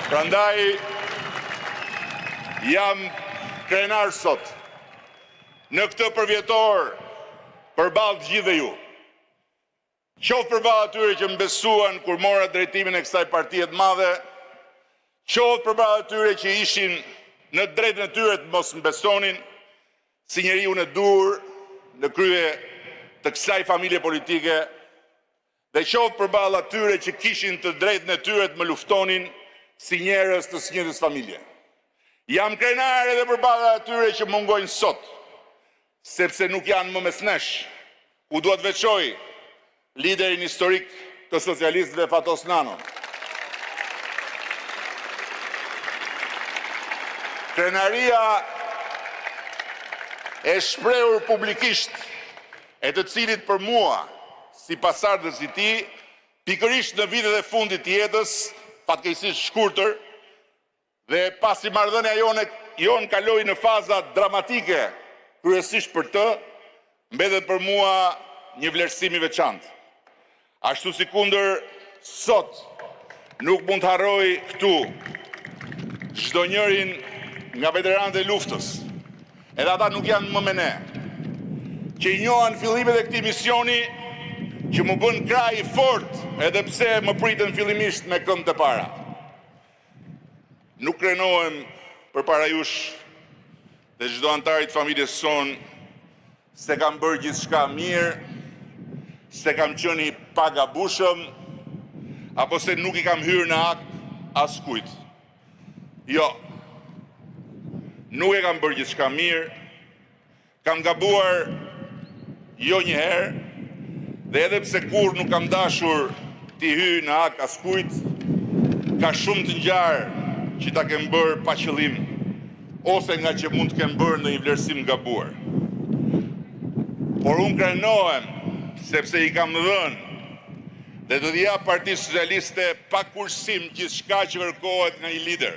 Prandaj jam krenar sot në këtë përvjetor përballë të gjithëve ju. Qoftë përballë atyre që më besuan kur mora drejtimin e kësaj partie të madhe, qoftë përballë atyre që ishin në drejtën e tyre të mos më besonin, si njeriu në dur në krye të kësaj familje politike, dhe qoftë përballë atyre që kishin të drejtën e tyre të më luftonin si njerëz të së njëjtës familje. Jam krenar edhe përballë atyre që mungojnë sot, sepse nuk janë më mes nesh, ku duhet veçoj liderin historik të socialistëve Fatos Nanon. Krenaria e shprehur publikisht, e të cilit për mua, si pasardhës i tij, pikërisht në vitet e fundit të jetës, fatkeqësisht shkurtër, dhe pasi marrëdhënia jon kaloi në faza dramatike, kryesisht për të, mbetet për mua një vlerësim i veçantë. Ashtu sikundër sot nuk mund të harroj këtu çdo njërin nga veteranët e luftës, edhe ata nuk janë më me ne, që i njohan fillimet e këtij misioni që më bën kraj i fort edhe pse më pritën fillimisht me këmbë të para. Nuk krenohem përpara jush dhe çdo antarit familjes son se kam bërë gjithçka mirë, se kam qenë i pagabushëm, apo se nuk i kam hyrë në akt askujt. Jo, nuk e kam bërë gjithçka mirë, kam gabuar jo një herë, dhe edhe pse kur nuk kam dashur t'i hyj në akt askujt, ka shumë të ngjarë që ta kem bërë pa qëllim, ose nga që mund të kem bërë në një vlerësim gabuar. Por unë krenohem, sepse i kam dhënë dhe do t'i jap Partisë Socialiste pa kursim gjithçka që kërkohet nga një lider.